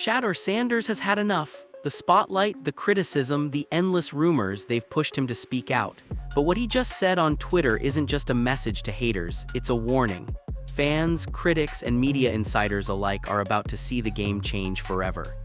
Shedeur Sanders has had enough. The spotlight, the criticism, the endless rumors, they've pushed him to speak out. But what he just said on Twitter isn't just a message to haters, it's a warning. Fans, critics, and media insiders alike are about to see the game change forever.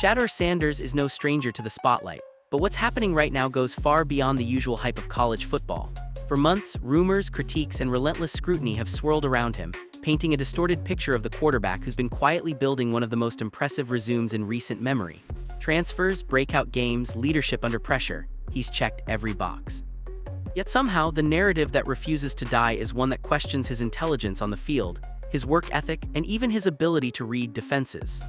Shedeur Sanders is no stranger to the spotlight, but what's happening right now goes far beyond the usual hype of college football. For months, rumors, critiques, and relentless scrutiny have swirled around him, painting a distorted picture of the quarterback who's been quietly building one of the most impressive resumes in recent memory. Transfers, breakout games, leadership under pressure, he's checked every box. Yet somehow, the narrative that refuses to die is one that questions his intelligence on the field, his work ethic, and even his ability to read defenses.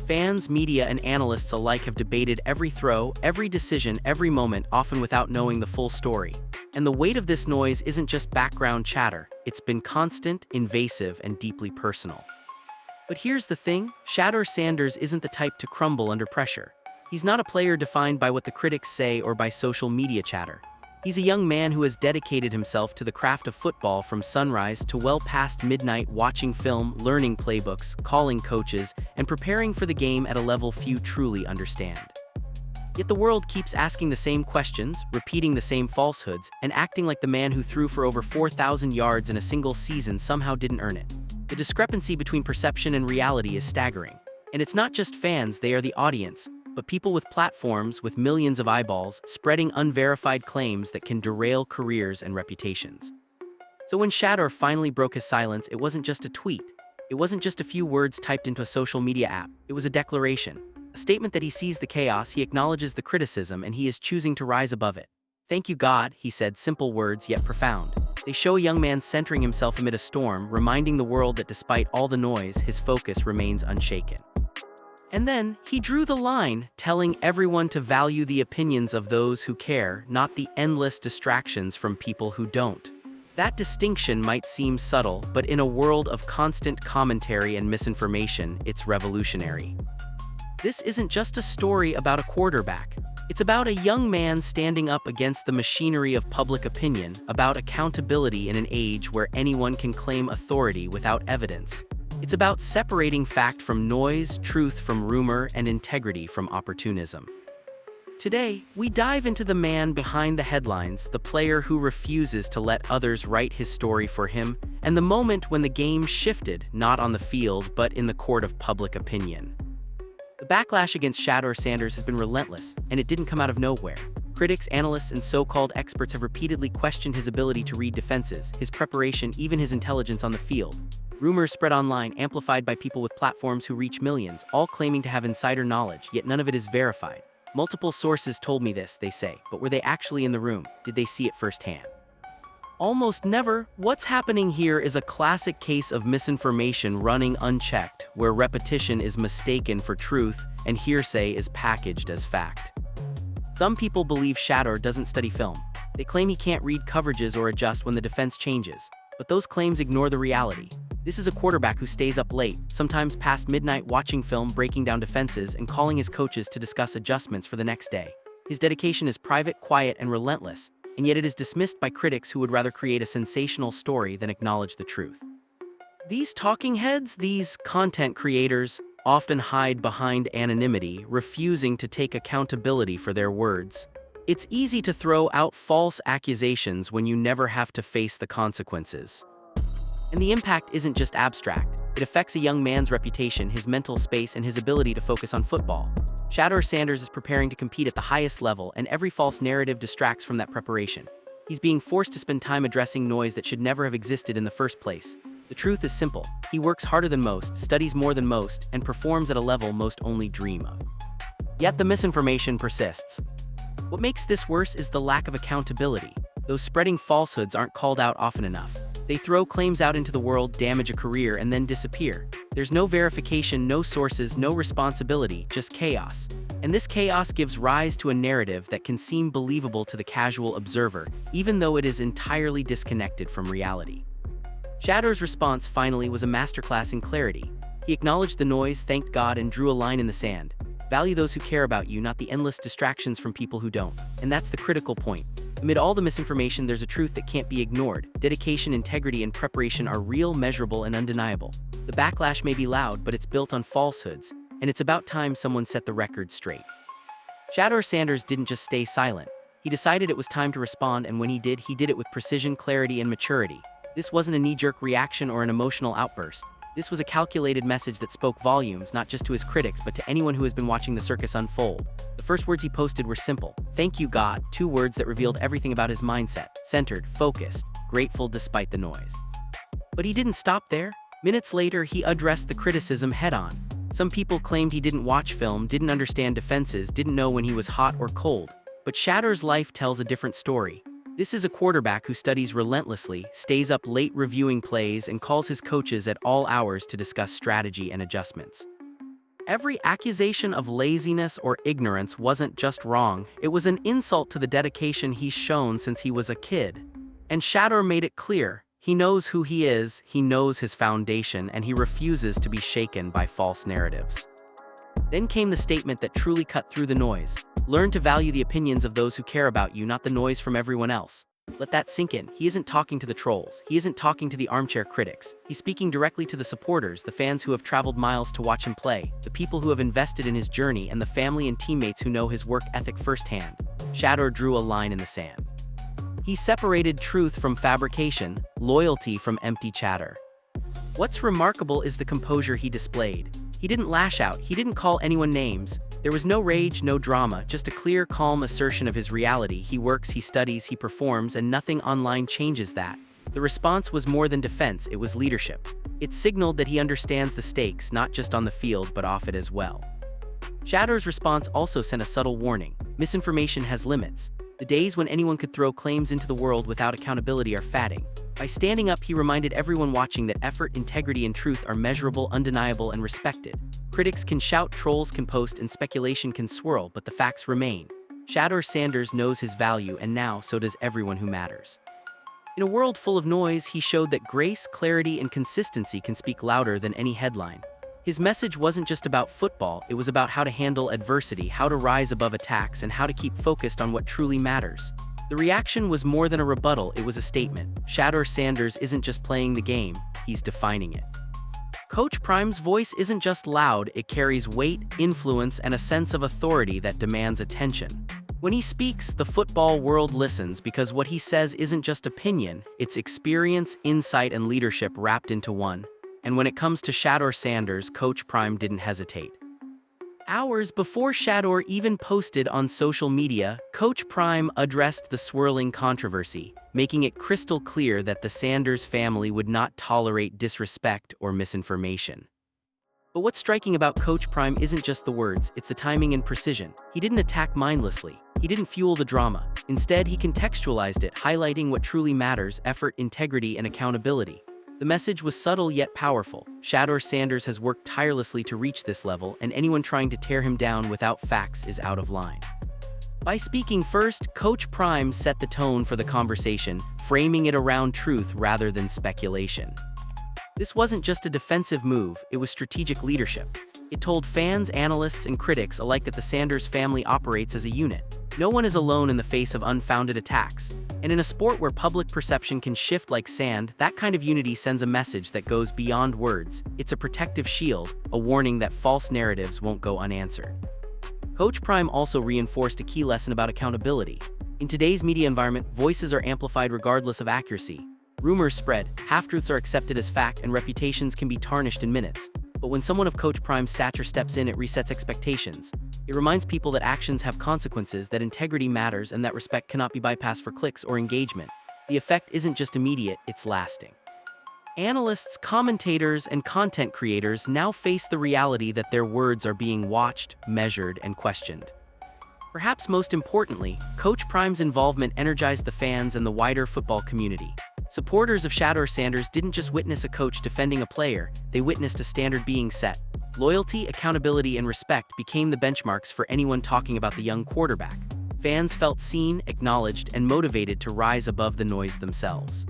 Fans, media, and analysts alike have debated every throw, every decision, every moment, often without knowing the full story. And the weight of this noise isn't just background chatter, it's been constant, invasive, and deeply personal. But here's the thing, Shedeur Sanders isn't the type to crumble under pressure. He's not a player defined by what the critics say or by social media chatter. He's a young man who has dedicated himself to the craft of football from sunrise to well past midnight, watching film, learning playbooks, calling coaches, and preparing for the game at a level few truly understand. Yet the world keeps asking the same questions, repeating the same falsehoods, and acting like the man who threw for over 4,000 yards in a single season somehow didn't earn it. The discrepancy between perception and reality is staggering. And it's not just fans, they are the audience, but people with platforms with millions of eyeballs spreading unverified claims that can derail careers and reputations. So when Shedeur finally broke his silence, it wasn't just a tweet. It wasn't just a few words typed into a social media app. It was a declaration. A statement that he sees the chaos, he acknowledges the criticism, and he is choosing to rise above it. "Thank you, God," he said, simple words yet profound. They show a young man centering himself amid a storm, reminding the world that despite all the noise, his focus remains unshaken. And then, he drew the line, telling everyone to value the opinions of those who care, not the endless distractions from people who don't. That distinction might seem subtle, but in a world of constant commentary and misinformation, it's revolutionary. This isn't just a story about a quarterback. It's about a young man standing up against the machinery of public opinion, about accountability in an age where anyone can claim authority without evidence. It's about separating fact from noise, truth from rumor, and integrity from opportunism. Today, we dive into the man behind the headlines, the player who refuses to let others write his story for him, and the moment when the game shifted, not on the field, but in the court of public opinion. The backlash against Shedeur Sanders has been relentless, and it didn't come out of nowhere. Critics, analysts, and so-called experts have repeatedly questioned his ability to read defenses, his preparation, even his intelligence on the field. Rumors spread online, amplified by people with platforms who reach millions, all claiming to have insider knowledge, yet none of it is verified. "Multiple sources told me this," they say, but were they actually in the room? Did they see it firsthand? Almost never. What's happening here is a classic case of misinformation running unchecked, where repetition is mistaken for truth and hearsay is packaged as fact. Some people believe Shedeur doesn't study film. They claim he can't read coverages or adjust when the defense changes. But those claims ignore the reality. This is a quarterback who stays up late, sometimes past midnight watching film, breaking down defenses, and calling his coaches to discuss adjustments for the next day. His dedication is private, quiet, and relentless, and yet it is dismissed by critics who would rather create a sensational story than acknowledge the truth. These talking heads, these content creators, often hide behind anonymity, refusing to take accountability for their words. It's easy to throw out false accusations when you never have to face the consequences. And the impact isn't just abstract. It affects a young man's reputation, his mental space, and his ability to focus on football. Shedeur Sanders is preparing to compete at the highest level, and every false narrative distracts from that preparation. He's being forced to spend time addressing noise that should never have existed in the first place. The truth is simple. He works harder than most, studies more than most, and performs at a level most only dream of. Yet the misinformation persists. What makes this worse is the lack of accountability. Those spreading falsehoods aren't called out often enough. They throw claims out into the world, damage a career, and then disappear. There's no verification, no sources, no responsibility, just chaos. And this chaos gives rise to a narrative that can seem believable to the casual observer, even though it is entirely disconnected from reality. Shedeur's response, finally, was a masterclass in clarity. He acknowledged the noise, thanked God, and drew a line in the sand. Value those who care about you, not the endless distractions from people who don't. And that's the critical point. Amid all the misinformation, there's a truth that can't be ignored. Dedication, integrity, and preparation are real, measurable, and undeniable. The backlash may be loud, but it's built on falsehoods. and it's about time someone set the record straight. Shedeur Sanders didn't just stay silent. He decided it was time to respond, and when he did it with precision, clarity, and maturity. This wasn't a knee-jerk reaction or an emotional outburst. This was a calculated message that spoke volumes, not just to his critics, but to anyone who has been watching the circus unfold. The first words he posted were simple: "Thank you, God," 2 words that revealed everything about his mindset: centered, focused, grateful despite the noise. But he didn't stop there. Minutes later, he addressed the criticism head-on. Some people claimed he didn't watch film, didn't understand defenses, didn't know when he was hot or cold. But Shedeur's life tells a different story. This is a quarterback who studies relentlessly, stays up late reviewing plays, and calls his coaches at all hours to discuss strategy and adjustments. Every accusation of laziness or ignorance wasn't just wrong, it was an insult to the dedication he's shown since he was a kid. And Shedeur made it clear: he knows who he is, he knows his foundation, and he refuses to be shaken by false narratives. Then came the statement that truly cut through the noise: learn to value the opinions of those who care about you, not the noise from everyone else. Let that sink in. He isn't talking to the trolls. He isn't talking to the armchair critics. He's speaking directly to the supporters, the fans who have traveled miles to watch him play, the people who have invested in his journey, and the family and teammates who know his work ethic firsthand. Shedeur drew a line in the sand. He separated truth from fabrication, loyalty from empty chatter. What's remarkable is the composure he displayed. He didn't lash out, he didn't call anyone names. There was no rage, no drama, just a clear, calm assertion of his reality. He works, he studies, he performs, and nothing online changes that. The response was more than defense, it was leadership. It signaled that he understands the stakes, not just on the field, but off it as well. Shedeur's response also sent a subtle warning: misinformation has limits. The days when anyone could throw claims into the world without accountability are fading. By standing up, he reminded everyone watching that effort, integrity, and truth are measurable, undeniable, and respected. Critics can shout, trolls can post, and speculation can swirl, but the facts remain. Shedeur Sanders knows his value, and now so does everyone who matters. In a world full of noise, he showed that grace, clarity, and consistency can speak louder than any headline. His message wasn't just about football, it was about how to handle adversity, how to rise above attacks, and how to keep focused on what truly matters. The reaction was more than a rebuttal, it was a statement. Shedeur Sanders isn't just playing the game, he's defining it. Coach Prime's voice isn't just loud, it carries weight, influence, and a sense of authority that demands attention. When he speaks, the football world listens because what he says isn't just opinion, it's experience, insight, and leadership wrapped into one. And when it comes to Shedeur Sanders, Coach Prime didn't hesitate. Hours before Shedeur even posted on social media, Coach Prime addressed the swirling controversy, making it crystal clear that the Sanders family would not tolerate disrespect or misinformation. But what's striking about Coach Prime isn't just the words, it's the timing and precision. He didn't attack mindlessly. He didn't fuel the drama. Instead, he contextualized it, highlighting what truly matters: effort, integrity, and accountability. The message was subtle yet powerful. Shedeur Sanders has worked tirelessly to reach this level, and anyone trying to tear him down without facts is out of line. By speaking first, Coach Prime set the tone for the conversation, framing it around truth rather than speculation. This wasn't just a defensive move, it was strategic leadership. It told fans, analysts, and critics alike that the Sanders family operates as a unit. No one is alone in the face of unfounded attacks. And in a sport where public perception can shift like sand, that kind of unity sends a message that goes beyond words. It's a protective shield, a warning that false narratives won't go unanswered. Coach Prime also reinforced a key lesson about accountability. In today's media environment, voices are amplified regardless of accuracy. Rumors spread, half-truths are accepted as fact, and reputations can be tarnished in minutes. But when someone of Coach Prime's stature steps in, it resets expectations. It reminds people that actions have consequences, that integrity matters, and that respect cannot be bypassed for clicks or engagement. The effect isn't just immediate, it's lasting. Analysts, commentators, and content creators now face the reality that their words are being watched, measured, and questioned. Perhaps most importantly, Coach Prime's involvement energized the fans and the wider football community. Supporters of Shedeur Sanders didn't just witness a coach defending a player, they witnessed a standard being set. Loyalty, accountability, and respect became the benchmarks for anyone talking about the young quarterback. Fans felt seen, acknowledged, and motivated to rise above the noise themselves.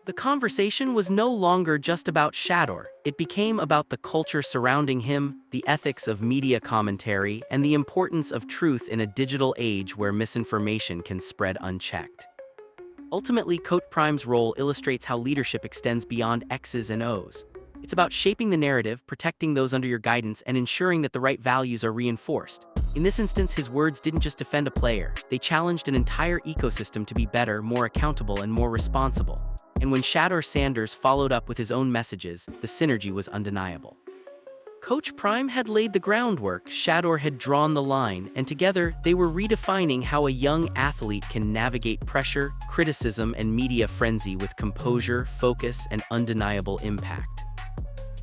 The conversation was no longer just about Shedeur. It became about the culture surrounding him, the ethics of media commentary, and the importance of truth in a digital age where misinformation can spread unchecked. Ultimately, Coach Prime's role illustrates how leadership extends beyond X's and O's. It's about shaping the narrative, protecting those under your guidance, and ensuring that the right values are reinforced. In this instance, his words didn't just defend a player, they challenged an entire ecosystem to be better, more accountable, and more responsible. And when Shedeur Sanders followed up with his own messages, the synergy was undeniable. Coach Prime had laid the groundwork, Shedeur had drawn the line, and together they were redefining how a young athlete can navigate pressure, criticism, and media frenzy with composure, focus, and undeniable impact.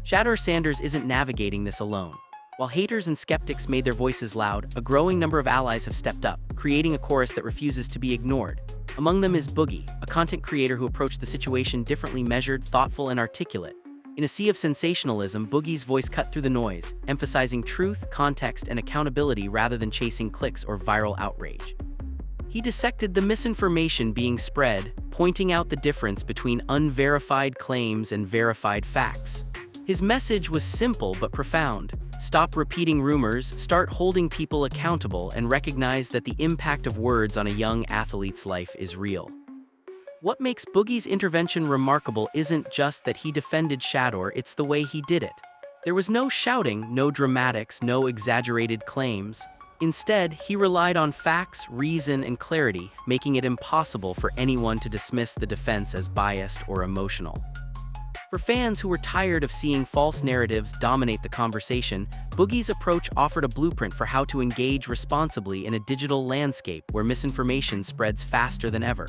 Shedeur Sanders isn't navigating this alone. While haters and skeptics made their voices loud, a growing number of allies have stepped up, creating a chorus that refuses to be ignored. Among them is Boogie, a content creator who approached the situation differently, measured, thoughtful, and articulate. In a sea of sensationalism, Boogie's voice cut through the noise, emphasizing truth, context, and accountability rather than chasing clicks or viral outrage. He dissected the misinformation being spread, pointing out the difference between unverified claims and verified facts. His message was simple but profound. Stop repeating rumors, start holding people accountable, and recognize that the impact of words on a young athlete's life is real. What makes Boogie's intervention remarkable isn't just that he defended Shedeur, it's the way he did it. There was no shouting, no dramatics, no exaggerated claims. Instead, he relied on facts, reason, and clarity, making it impossible for anyone to dismiss the defense as biased or emotional. For fans who were tired of seeing false narratives dominate the conversation, Boogie's approach offered a blueprint for how to engage responsibly in a digital landscape where misinformation spreads faster than ever.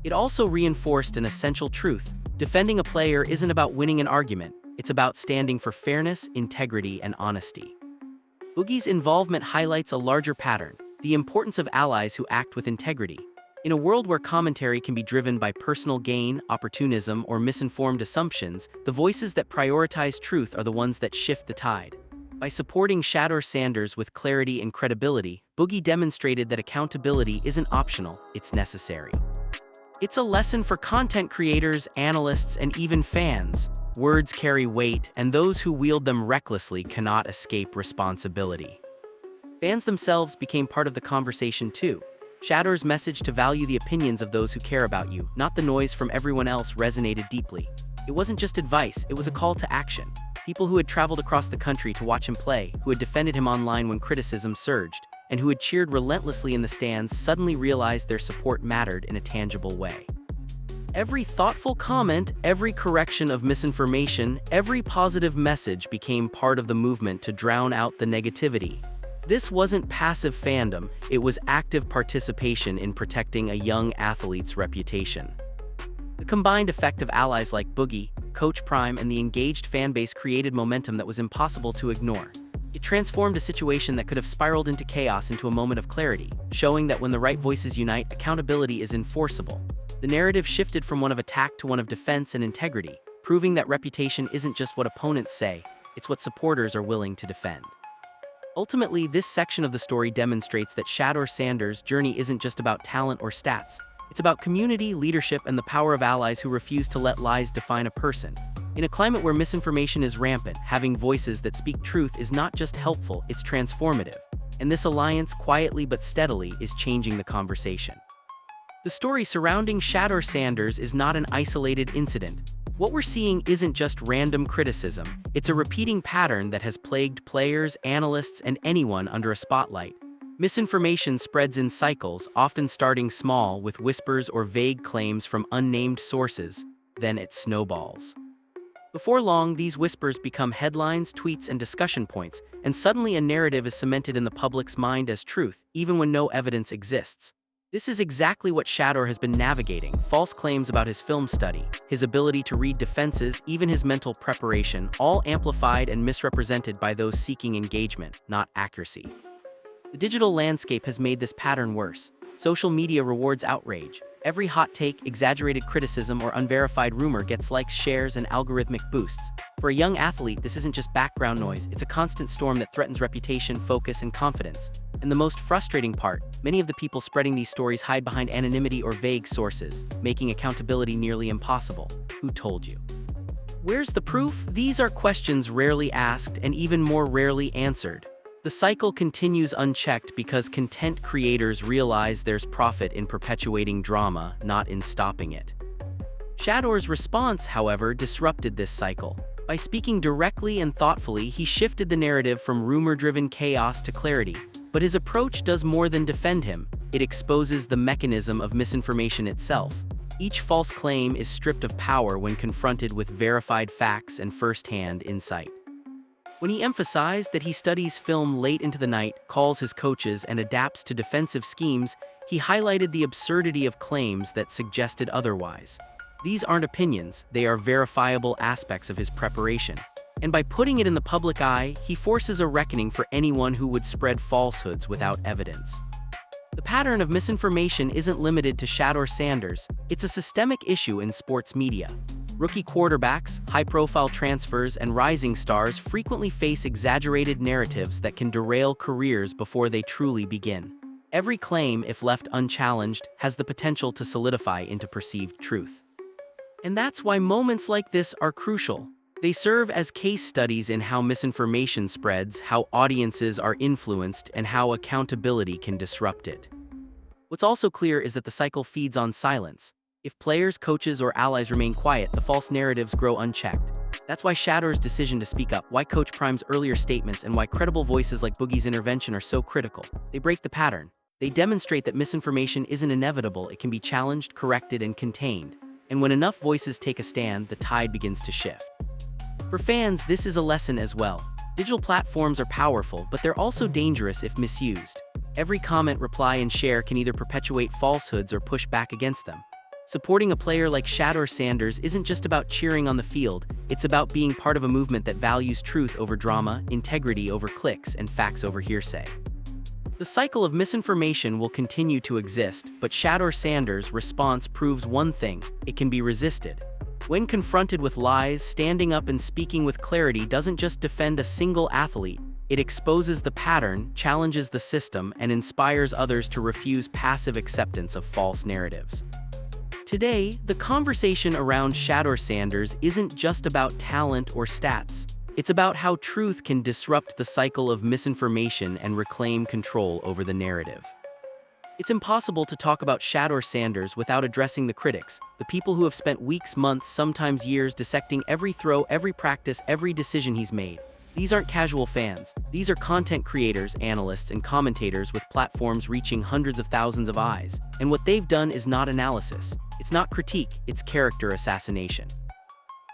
It also reinforced an essential truth: defending a player isn't about winning an argument, it's about standing for fairness, integrity, and honesty. Boogie's involvement highlights a larger pattern: the importance of allies who act with integrity. In a world where commentary can be driven by personal gain, opportunism, or misinformed assumptions, the voices that prioritize truth are the ones that shift the tide. By supporting Shedeur Sanders with clarity and credibility, Boogie demonstrated that accountability isn't optional, it's necessary. It's a lesson for content creators, analysts, and even fans. Words carry weight, and those who wield them recklessly cannot escape responsibility. Fans themselves became part of the conversation too. Shedeur's message to value the opinions of those who care about you, not the noise from everyone else, resonated deeply. It wasn't just advice, it was a call to action. People who had traveled across the country to watch him play, who had defended him online when criticism surged, and who had cheered relentlessly in the stands suddenly realized their support mattered in a tangible way. Every thoughtful comment, every correction of misinformation, every positive message became part of the movement to drown out the negativity. This wasn't passive fandom, it was active participation in protecting a young athlete's reputation. The combined effect of allies like Boogie, Coach Prime, and the engaged fanbase created momentum that was impossible to ignore. It transformed a situation that could have spiraled into chaos into a moment of clarity, showing that when the right voices unite, accountability is enforceable. The narrative shifted from one of attack to one of defense and integrity, proving that reputation isn't just what opponents say, it's what supporters are willing to defend. Ultimately, this section of the story demonstrates that Shedeur Sanders' journey isn't just about talent or stats. It's about community, leadership, and the power of allies who refuse to let lies define a person. In a climate where misinformation is rampant, having voices that speak truth is not just helpful, it's transformative. And this alliance, quietly but steadily, is changing the conversation. The story surrounding Shedeur Sanders is not an isolated incident. What we're seeing isn't just random criticism, it's a repeating pattern that has plagued players, analysts, and anyone under a spotlight. Misinformation spreads in cycles, often starting small with whispers or vague claims from unnamed sources, then it snowballs. Before long, these whispers become headlines, tweets, and discussion points, and suddenly a narrative is cemented in the public's mind as truth, even when no evidence exists. This is exactly what Shedeur has been navigating: false claims about his film study, his ability to read defenses, even his mental preparation, all amplified and misrepresented by those seeking engagement, not accuracy. The digital landscape has made this pattern worse. Social media rewards outrage. Every hot take, exaggerated criticism, or unverified rumor gets likes, shares, and algorithmic boosts. For a young athlete, this isn't just background noise, it's a constant storm that threatens reputation, focus, and confidence. And the most frustrating part, many of the people spreading these stories hide behind anonymity or vague sources, making accountability nearly impossible. Who told you? Where's the proof? These are questions rarely asked and even more rarely answered. The cycle continues unchecked because content creators realize there's profit in perpetuating drama, not in stopping it. Shedeur's response, however, disrupted this cycle. By speaking directly and thoughtfully, he shifted the narrative from rumor-driven chaos to clarity. But his approach does more than defend him. It exposes the mechanism of misinformation itself. Each false claim is stripped of power when confronted with verified facts and first-hand insight. When he emphasized that he studies film late into the night, calls his coaches, and adapts to defensive schemes, he highlighted the absurdity of claims that suggested otherwise. These aren't opinions, they are verifiable aspects of his preparation. And by putting it in the public eye, he forces a reckoning for anyone who would spread falsehoods without evidence. The pattern of misinformation isn't limited to Shedeur Sanders, it's a systemic issue in sports media. Rookie quarterbacks, high-profile transfers, and rising stars frequently face exaggerated narratives that can derail careers before they truly begin. Every claim, if left unchallenged, has the potential to solidify into perceived truth. And that's why moments like this are crucial. They serve as case studies in how misinformation spreads, how audiences are influenced, and how accountability can disrupt it. What's also clear is that the cycle feeds on silence. If players, coaches, or allies remain quiet, the false narratives grow unchecked. That's why Shedeur's decision to speak up, why Coach Prime's earlier statements, and why credible voices like Boogie's intervention are so critical. They break the pattern. They demonstrate that misinformation isn't inevitable, it can be challenged, corrected, and contained. And when enough voices take a stand, the tide begins to shift. For fans, this is a lesson as well. Digital platforms are powerful, but they're also dangerous if misused. Every comment, reply, and share can either perpetuate falsehoods or push back against them. Supporting a player like Shedeur Sanders isn't just about cheering on the field, it's about being part of a movement that values truth over drama, integrity over clicks, and facts over hearsay. The cycle of misinformation will continue to exist, but Shedeur Sanders' response proves one thing: it can be resisted. When confronted with lies, standing up and speaking with clarity doesn't just defend a single athlete, it exposes the pattern, challenges the system, and inspires others to refuse passive acceptance of false narratives. Today, the conversation around Shedeur Sanders isn't just about talent or stats. It's about how truth can disrupt the cycle of misinformation and reclaim control over the narrative. It's impossible to talk about Shedeur Sanders without addressing the critics, the people who have spent weeks, months, sometimes years dissecting every throw, every practice, every decision he's made. These aren't casual fans. These are content creators, analysts, and commentators with platforms reaching hundreds of thousands of eyes. And what they've done is not analysis. It's not critique, it's character assassination.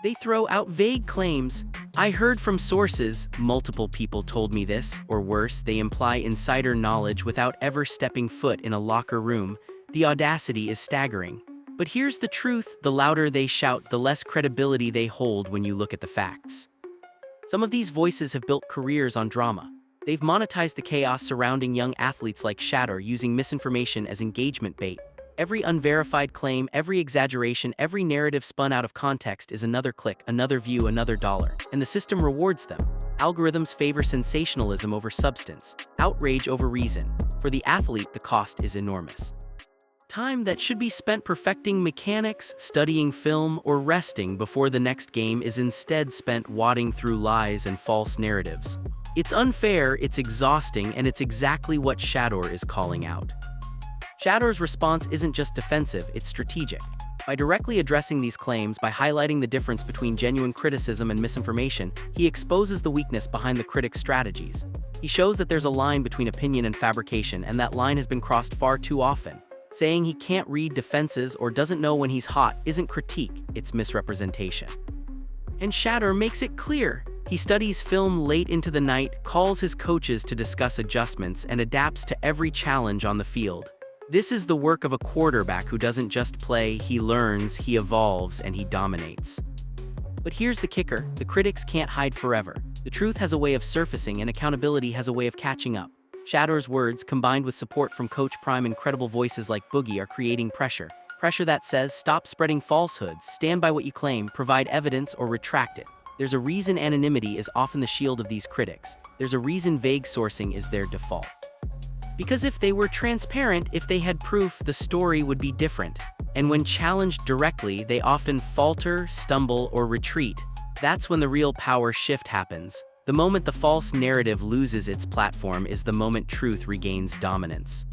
They throw out vague claims. "I heard from sources, multiple people told me this," or worse, they imply insider knowledge without ever stepping foot in a locker room. The audacity is staggering. But here's the truth: the louder they shout, the less credibility they hold when you look at the facts. Some of these voices have built careers on drama. They've monetized the chaos surrounding young athletes like Shedeur, using misinformation as engagement bait. Every unverified claim, every exaggeration, every narrative spun out of context is another click, another view, another dollar. And the system rewards them. Algorithms favor sensationalism over substance, outrage over reason. For the athlete, the cost is enormous. Time that should be spent perfecting mechanics, studying film, or resting before the next game is instead spent wading through lies and false narratives. It's unfair, it's exhausting, and it's exactly what Shedeur is calling out. Shedeur's response isn't just defensive, it's strategic. By directly addressing these claims, by highlighting the difference between genuine criticism and misinformation, he exposes the weakness behind the critics' strategies. He shows that there's a line between opinion and fabrication, and that line has been crossed far too often. Saying he can't read defenses or doesn't know when he's hot isn't critique, it's misrepresentation. And Shedeur makes it clear. He studies film late into the night, calls his coaches to discuss adjustments, and adapts to every challenge on the field. This is the work of a quarterback who doesn't just play, he learns, he evolves, and he dominates. But here's the kicker: the critics can't hide forever. The truth has a way of surfacing, and accountability has a way of catching up. Shedeur's words, combined with support from Coach Prime and credible voices like Boogie, are creating pressure. Pressure that says, stop spreading falsehoods, stand by what you claim, provide evidence, or retract it. There's a reason anonymity is often the shield of these critics. There's a reason vague sourcing is their default. Because if they were transparent, if they had proof, the story would be different. And when challenged directly, they often falter, stumble, or retreat. That's when the real power shift happens. The moment the false narrative loses its platform is the moment truth regains dominance.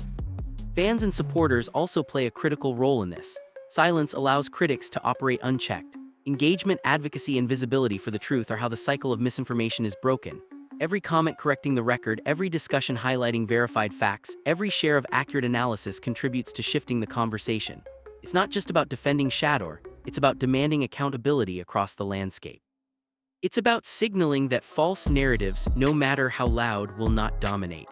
Fans and supporters also play a critical role in this. Silence allows critics to operate unchecked. Engagement, advocacy, and visibility for the truth are how the cycle of misinformation is broken. Every comment correcting the record, every discussion highlighting verified facts, every share of accurate analysis contributes to shifting the conversation. It's not just about defending Shedeur, it's about demanding accountability across the landscape. It's about signaling that false narratives, no matter how loud, will not dominate.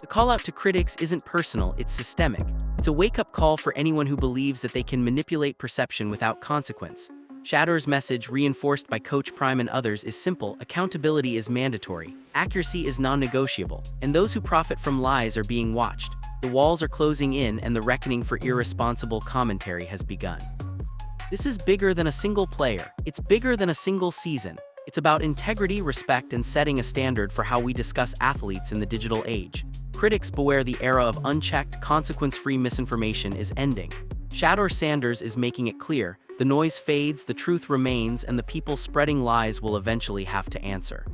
The call out to critics isn't personal, it's systemic. It's a wake-up call for anyone who believes that they can manipulate perception without consequence. Shedeur's message, reinforced by Coach Prime and others, is simple: accountability is mandatory, accuracy is non-negotiable, and those who profit from lies are being watched. The walls are closing in and the reckoning for irresponsible commentary has begun. This is bigger than a single player. It's bigger than a single season. It's about integrity, respect, and setting a standard for how we discuss athletes in the digital age. Critics beware, the era of unchecked, consequence-free misinformation is ending. Shedeur Sanders is making it clear: the noise fades, the truth remains, and the people spreading lies will eventually have to answer.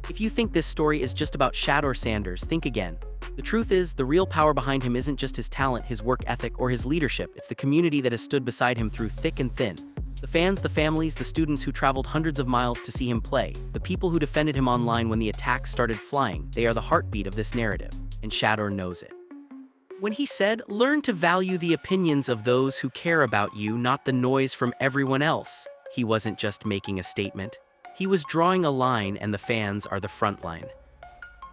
If you think this story is just about Shedeur Sanders, think again. The truth is, the real power behind him isn't just his talent, his work ethic, or his leadership. It's the community that has stood beside him through thick and thin. The fans, the families, the students who traveled hundreds of miles to see him play, the people who defended him online when the attacks started flying, they are the heartbeat of this narrative, and Shedeur knows it. When he said, "Learn to value the opinions of those who care about you, not the noise from everyone else," he wasn't just making a statement. He was drawing a line, and the fans are the front line.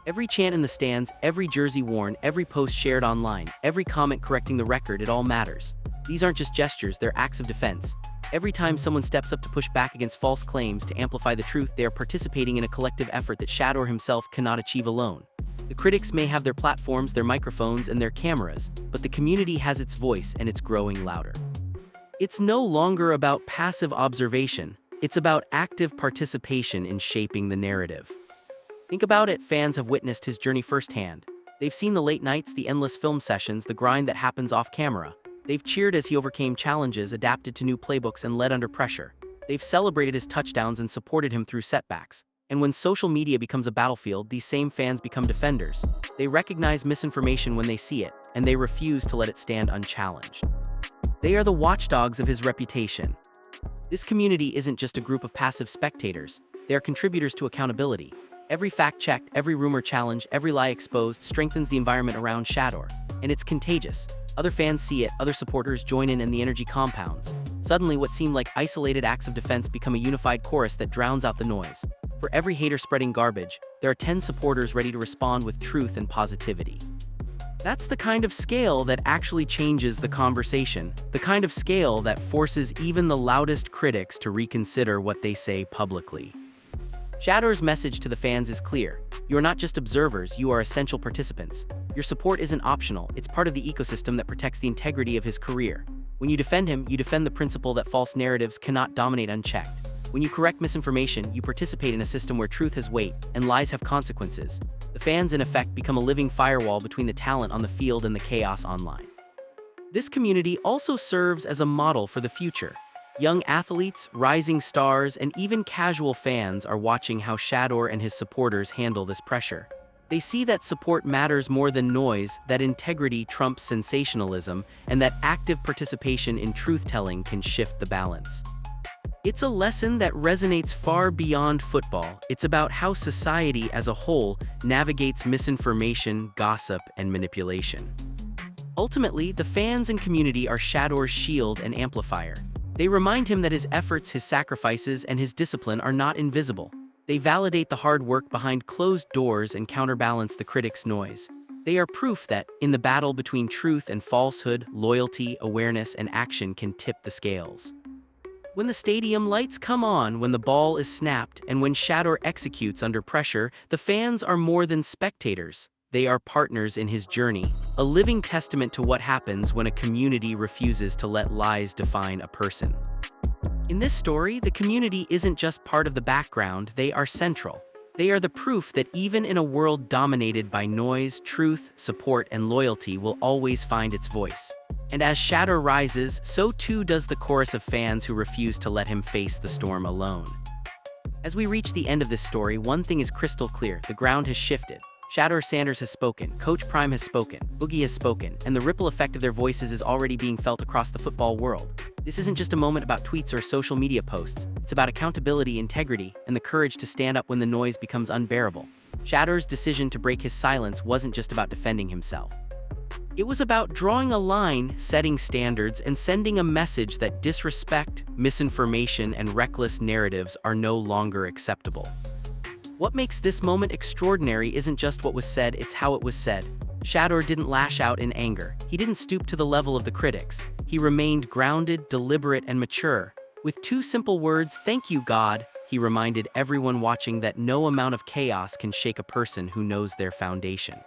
Every chant in the stands, every jersey worn, every post shared online, every comment correcting the record, it all matters. These aren't just gestures, they're acts of defense. Every time someone steps up to push back against false claims, to amplify the truth, they are participating in a collective effort that Shedeur himself cannot achieve alone. The critics may have their platforms, their microphones, and their cameras, but the community has its voice, and it's growing louder. It's no longer about passive observation, it's about active participation in shaping the narrative. Think about it, fans have witnessed his journey firsthand. They've seen the late nights, the endless film sessions, the grind that happens off camera. They've cheered as he overcame challenges, adapted to new playbooks, and led under pressure. They've celebrated his touchdowns and supported him through setbacks. And when social media becomes a battlefield, these same fans become defenders. They recognize misinformation when they see it, and they refuse to let it stand unchallenged. They are the watchdogs of his reputation. This community isn't just a group of passive spectators, they are contributors to accountability. Every fact checked, every rumor challenged, every lie exposed strengthens the environment around Shedeur. And it's contagious. Other fans see it, other supporters join in, and the energy compounds. Suddenly, what seemed like isolated acts of defense become a unified chorus that drowns out the noise. For every hater spreading garbage, there are 10 supporters ready to respond with truth and positivity. That's the kind of scale that actually changes the conversation, the kind of scale that forces even the loudest critics to reconsider what they say publicly. Shedeur's message to the fans is clear: you are not just observers, you are essential participants. Your support isn't optional, it's part of the ecosystem that protects the integrity of his career. When you defend him, you defend the principle that false narratives cannot dominate unchecked. When you correct misinformation, you participate in a system where truth has weight and lies have consequences. The fans, in effect, become a living firewall between the talent on the field and the chaos online. This community also serves as a model for the future. Young athletes, rising stars, and even casual fans are watching how Shedeur and his supporters handle this pressure. They see that support matters more than noise, that integrity trumps sensationalism, and that active participation in truth-telling can shift the balance. It's a lesson that resonates far beyond football. It's about how society as a whole navigates misinformation, gossip, and manipulation. Ultimately, the fans and community are Shedeur's shield and amplifier. They remind him that his efforts, his sacrifices, and his discipline are not invisible. They validate the hard work behind closed doors and counterbalance the critics' noise. They are proof that, in the battle between truth and falsehood, loyalty, awareness, and action can tip the scales. When the stadium lights come on, when the ball is snapped, and when Shedeur executes under pressure, the fans are more than spectators. They are partners in his journey, a living testament to what happens when a community refuses to let lies define a person. In this story, the community isn't just part of the background, they are central. They are the proof that even in a world dominated by noise, truth, support, and loyalty will always find its voice. And as Shedeur rises, so too does the chorus of fans who refuse to let him face the storm alone. As we reach the end of this story, one thing is crystal clear: the ground has shifted. Shedeur Sanders has spoken, Coach Prime has spoken, Boogie has spoken, and the ripple effect of their voices is already being felt across the football world. This isn't just a moment about tweets or social media posts. It's about accountability, integrity, and the courage to stand up when the noise becomes unbearable. Shedeur's decision to break his silence wasn't just about defending himself. It was about drawing a line, setting standards, and sending a message that disrespect, misinformation, and reckless narratives are no longer acceptable. What makes this moment extraordinary isn't just what was said, it's how it was said. Shedeur didn't lash out in anger. He didn't stoop to the level of the critics. He remained grounded, deliberate, and mature. With two simple words, "Thank you, God," he reminded everyone watching that no amount of chaos can shake a person who knows their foundation.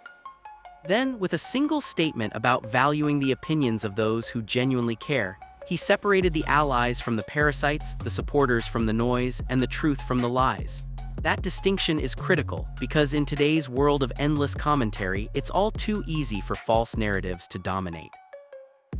Then, with a single statement about valuing the opinions of those who genuinely care, he separated the allies from the parasites, the supporters from the noise, and the truth from the lies. That distinction is critical, because in today's world of endless commentary, it's all too easy for false narratives to dominate.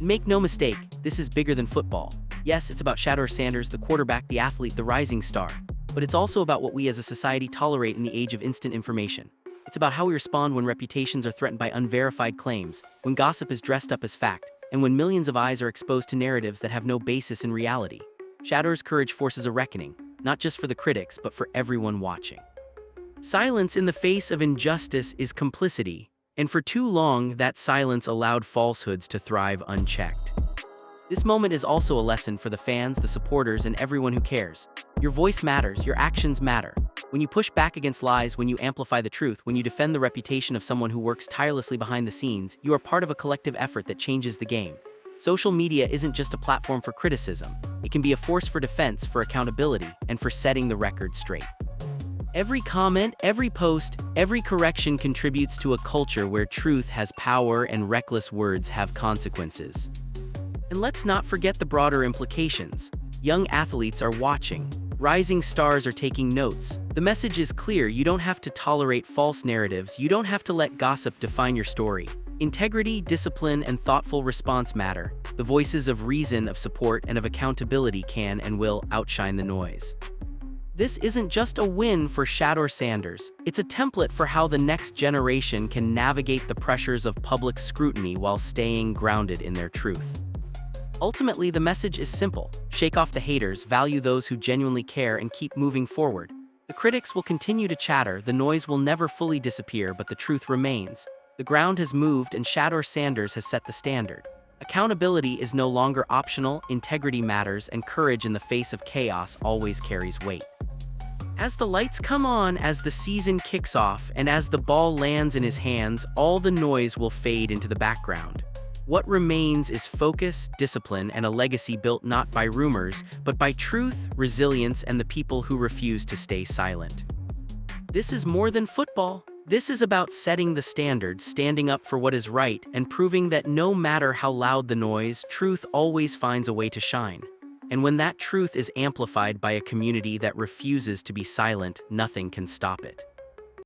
Make no mistake, this is bigger than football. Yes, it's about Shedeur Sanders, the quarterback, the athlete, the rising star. But it's also about what we as a society tolerate in the age of instant information. It's about how we respond when reputations are threatened by unverified claims, when gossip is dressed up as fact, and when millions of eyes are exposed to narratives that have no basis in reality. Shedeur's courage forces a reckoning, not just for the critics, but for everyone watching. Silence in the face of injustice is complicity, and for too long, that silence allowed falsehoods to thrive unchecked. This moment is also a lesson for the fans, the supporters, and everyone who cares. Your voice matters, your actions matter. When you push back against lies, when you amplify the truth, when you defend the reputation of someone who works tirelessly behind the scenes, you are part of a collective effort that changes the game. Social media isn't just a platform for criticism. It can be a force for defense, for accountability, and for setting the record straight. Every comment, every post, every correction contributes to a culture where truth has power and reckless words have consequences. And let's not forget the broader implications. Young athletes are watching. Rising stars are taking notes. The message is clear: you don't have to tolerate false narratives, you don't have to let gossip define your story. Integrity, discipline, and thoughtful response matter. The voices of reason, of support, and of accountability can and will outshine the noise. This isn't just a win for Shedeur Sanders, it's a template for how the next generation can navigate the pressures of public scrutiny while staying grounded in their truth. Ultimately, the message is simple: shake off the haters, value those who genuinely care, and keep moving forward. The critics will continue to chatter, the noise will never fully disappear, but the truth remains. The ground has moved and Shedeur Sanders has set the standard. Accountability is no longer optional, integrity matters, and courage in the face of chaos always carries weight. As the lights come on, as the season kicks off, and as the ball lands in his hands, all the noise will fade into the background. What remains is focus, discipline, and a legacy built not by rumors, but by truth, resilience, and the people who refuse to stay silent. This is more than football. This is about setting the standard, standing up for what is right, and proving that no matter how loud the noise, truth always finds a way to shine. And when that truth is amplified by a community that refuses to be silent, nothing can stop it.